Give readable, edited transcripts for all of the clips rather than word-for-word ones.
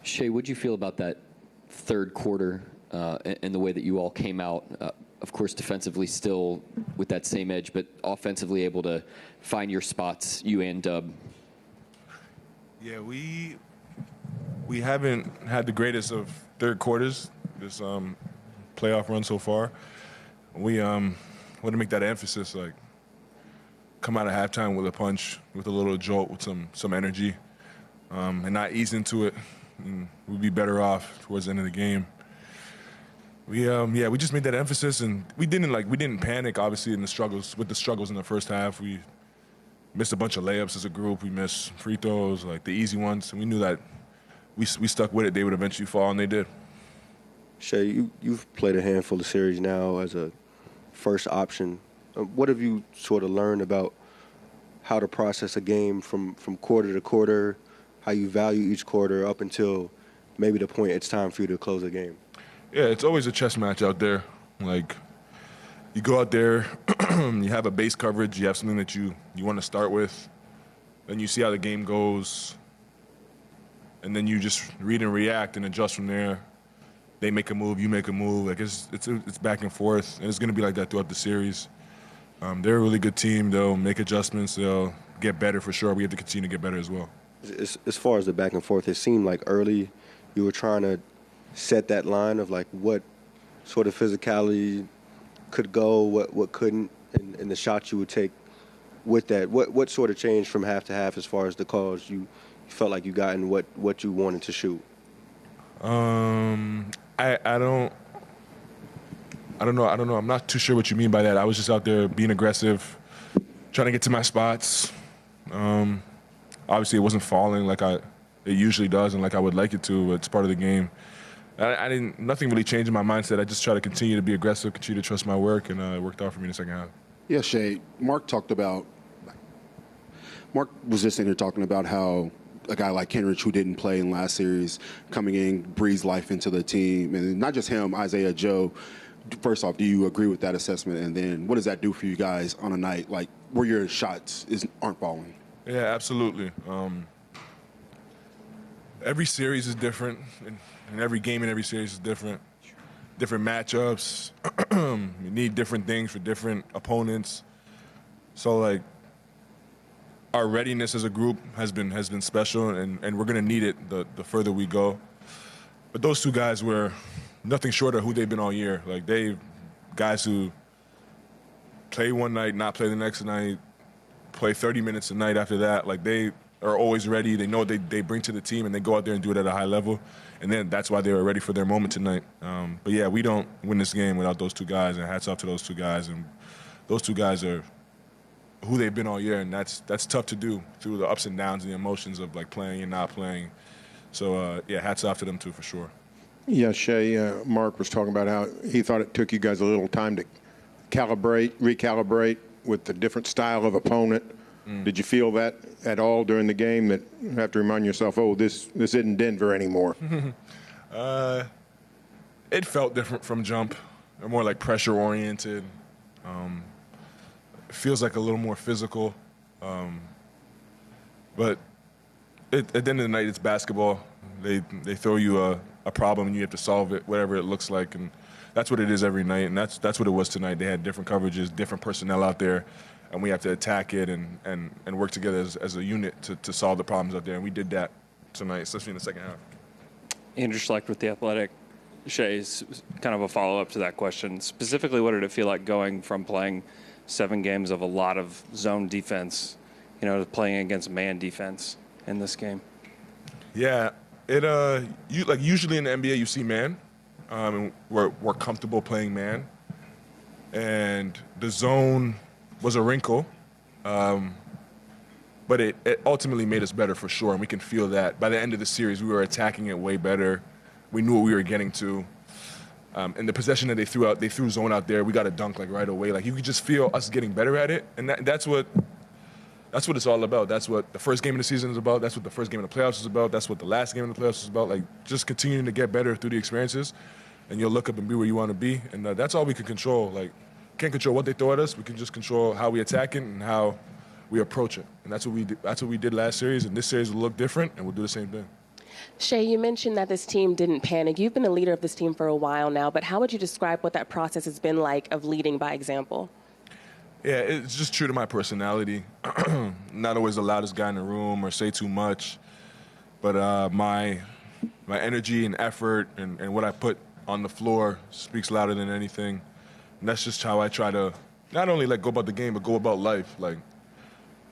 Shai, what'd you feel about that third quarter and the way that you all came out? Of course, defensively still with that same edge, but offensively able to find your spots, you and Dub. Yeah, we haven't had the greatest of third quarters this playoff run so far. We want to make that emphasis, like come out of halftime with a punch, with a little jolt, with some energy, and not ease into it. And we'd be better off towards the end of the game. We just made that emphasis, and we didn't panic. Obviously, with the struggles in the first half, we missed a bunch of layups as a group. We missed free throws, like the easy ones, and we knew that we stuck with it. They would eventually fall, and they did. Shai, you've played a handful of series now as a first option. What have you sort of learned about how to process a game from quarter to quarter, how you value each quarter up until maybe the point it's time for you to close a game? Yeah, it's always a chess match out there. Like, you go out there, you have a base coverage, you have something that you want to start with, then you see how the game goes, and then you just read and react and adjust from there. They make a move, you make a move. Like, it's back and forth, and it's going to be like that throughout the series. They're a really good team. They'll make adjustments. They'll get better for sure. We have to continue to get better as well. As far as the back and forth, it seemed like early you were trying to set that line of like what sort of physicality could go, what couldn't, and the shots you would take with that. What sort of changed from half to half as far as the calls you felt like you got and what you wanted to shoot? I don't know. I'm not too sure what you mean by that. I was just out there being aggressive, trying to get to my spots. Obviously, it wasn't falling like it usually does and like I would like it to, but it's part of the game. Nothing really changed in my mindset. I just try to continue to be aggressive, continue to trust my work, and it worked out for me in the second half. Yeah, Shai, Mark was just in here talking about how a guy like Kenrich, who didn't play in last series, coming in, breathes life into the team. And not just him, Isaiah Joe. First off, do you agree with that assessment? And then what does that do for you guys on a night like where your shots aren't falling? Yeah, absolutely. Every series is different, and every game in every series is different. Different matchups. You need different things for different opponents. So, like, our readiness as a group has been special, and we're going to need it the further we go. But those two guys were nothing short of who they've been all year. Like, guys who play one night, not play the next night, play 30 minutes a night after that. Like, they are always ready. They know what they bring to the team, and they go out there and do it at a high level. And then that's why they were ready for their moment tonight. But, yeah, we don't win this game without those two guys, and hats off to those two guys. And those two guys are who they've been all year, and that's tough to do through the ups and downs and the emotions of, like, playing and not playing. So, yeah, hats off to them, too, for sure. Yeah, Shai, Mark was talking about how he thought it took you guys a little time to recalibrate with the different style of opponent. Did you feel that at all during the game, that you have to remind yourself, oh, this isn't Denver anymore? It felt different from jump. They're more like pressure-oriented. It feels like a little more physical. But at the end of the night, it's basketball. They throw you a problem, and you have to solve it, whatever it looks like. And that's what it is every night, and that's what it was tonight. They had different coverages, different personnel out there, and we have to attack it and work together as a unit to solve the problems out there. And we did that tonight, especially in the second half. Andrew Schlecht with The Athletic. Shai's kind of a follow-up to that question. Specifically, what did it feel like going from playing 7 games of a lot of zone defense, to playing against man defense in this game? Yeah, usually in the NBA you see man, and we're comfortable playing man, and the zone was a wrinkle, but it ultimately made us better for sure, and we can feel that. By the end of the series, we were attacking it way better. We knew what we were getting to. And the possession that they threw zone out there, we got a dunk like right away. Like, you could just feel us getting better at it, and that's what it's all about. That's what the first game of the season is about. That's what the first game of the playoffs is about. That's what the last game of the playoffs is about. Like, just continuing to get better through the experiences, and you'll look up and be where you want to be. And that's all we can control. Like, can't control what they throw at us. We can just control how we attack it and how we approach it. And that's what we did last series. And this series will look different, and we'll do the same thing. Shai, you mentioned that this team didn't panic. You've been a leader of this team for a while now, but how would you describe what that process has been like of leading by example? Yeah, it's just true to my personality. Not always the loudest guy in the room or say too much, but my energy and effort and what I put on the floor speaks louder than anything. And that's just how I try to not only go about the game, but go about life. Like,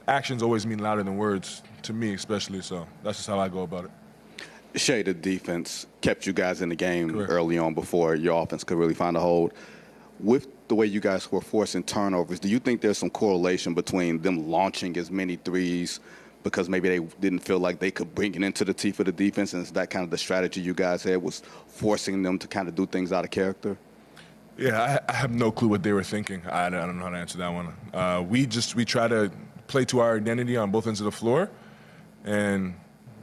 actions always mean louder than words, to me especially, so that's just how I go about it. Shai, the defense kept you guys in the game Correct. early on before your offense could really find a hold. With the way you guys were forcing turnovers, do you think there's some correlation between them launching as many threes because maybe they didn't feel like they could bring it into the teeth of the defense, and is that kind of the strategy you guys had, was forcing them to kind of do things out of character? Yeah, I have no clue what they were thinking. I don't know how to answer that one. We try to play to our identity on both ends of the floor, and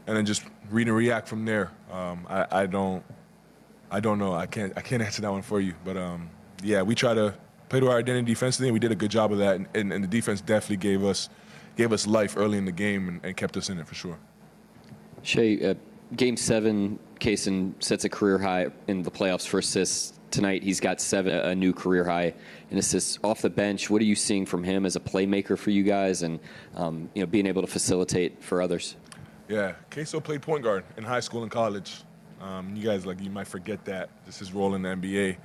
then just read and react from there. I don't know. I can't answer that one for you. But yeah, we try to play to our identity defensively, and we did a good job of that. And the defense definitely gave us life early in the game and kept us in it for sure. Shai, Game 7, Kaysen sets a career high in the playoffs for assists. Tonight, he's got 7, a new career high in assists off the bench. What are you seeing from him as a playmaker for you guys, and being able to facilitate for others? Yeah, Queso played point guard in high school and college. You guys, you might forget that. This is his role in the NBA.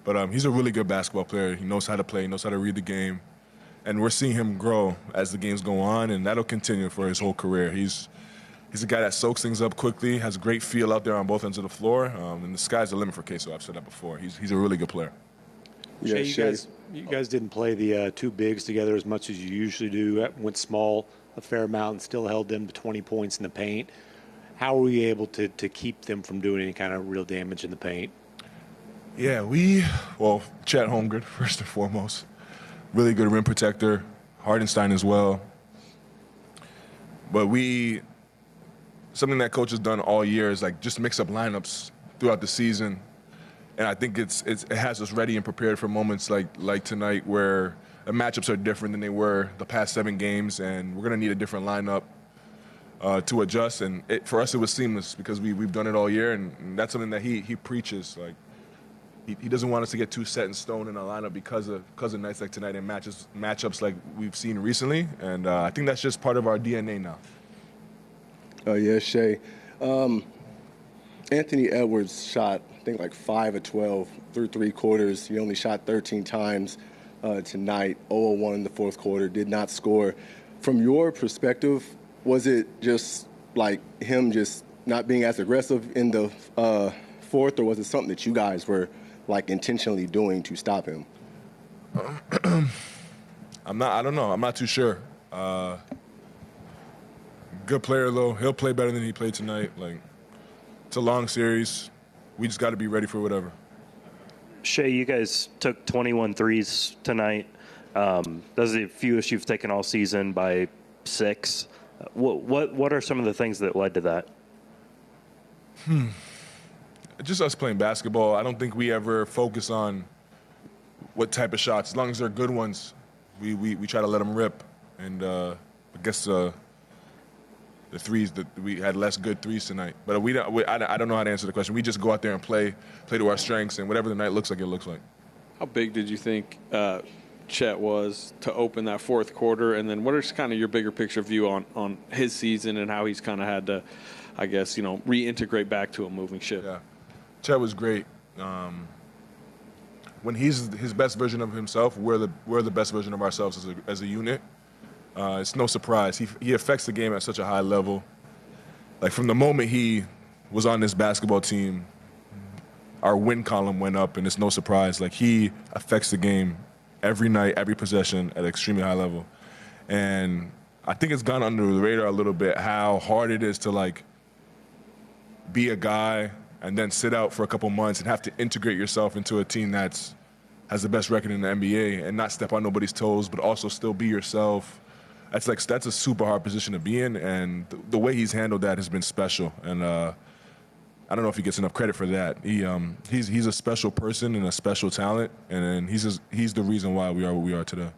But he's a really good basketball player. He knows how to play, he knows how to read the game. And we're seeing him grow as the games go on, and that'll continue for his whole career. He's a guy that soaks things up quickly, has a great feel out there on both ends of the floor, and the sky's the limit for Queso. I've said that before. He's a really good player. Yeah, Shai, you guys didn't play the two bigs together as much as you usually do. Went small a fair amount and still held them to 20 points in the paint. How were you able to keep them from doing any kind of real damage in the paint? Yeah, Chet Holmgren, first and foremost. Really good rim protector. Hardenstein as well. But something that coach has done all year is just mix up lineups throughout the season. And I think it has us ready and prepared for moments like tonight, where the matchups are different than they were the past 7 games, and we're going to need a different lineup to adjust. And for us, it was seamless because we've done it all year, and that's something that he preaches. He doesn't want us to get too set in stone in our lineup because of nights like tonight and matchups like we've seen recently. And I think that's just part of our DNA now. Yeah, Shai. Anthony Edwards shot, I think, 5 of 12 through 3 quarters. He only shot 13 times tonight, 0-1 in the fourth quarter, did not score. From your perspective, was it just him just not being as aggressive in the fourth, or was it something that you guys were intentionally doing to stop him? I don't know. I'm not too sure. Good player, though. He'll play better than he played tonight. It's a long series. We just got to be ready for whatever. Shai, you guys took 21 threes tonight. That's the fewest you've taken all season by 6. What are some of the things that led to that? Just us playing basketball. I don't think we ever focus on what type of shots. As long as they're good ones, we try to let them rip. And I guess the threes, that we had less good threes tonight. But I don't know how to answer the question. We just go out there and play to our strengths, and whatever the night looks like, it looks like. How big did you think Chet was to open that fourth quarter? And then what is kind of your bigger picture view on his season and how he's kind of had to, I guess, reintegrate back to a moving ship? Yeah. Chet was great. When he's his best version of himself, we're the best version of ourselves as a unit. It's no surprise. He affects the game at such a high level. From the moment he was on this basketball team, our win column went up, and it's no surprise. He affects the game every night, every possession at an extremely high level. And I think it's gone under the radar a little bit how hard it is to be a guy and then sit out for a couple months and have to integrate yourself into a team has the best record in the NBA and not step on nobody's toes, but also still be yourself. That's a super hard position to be in, and the way he's handled that has been special. And I don't know if he gets enough credit for that. He's a special person and a special talent, and he's the reason why we are what we are today.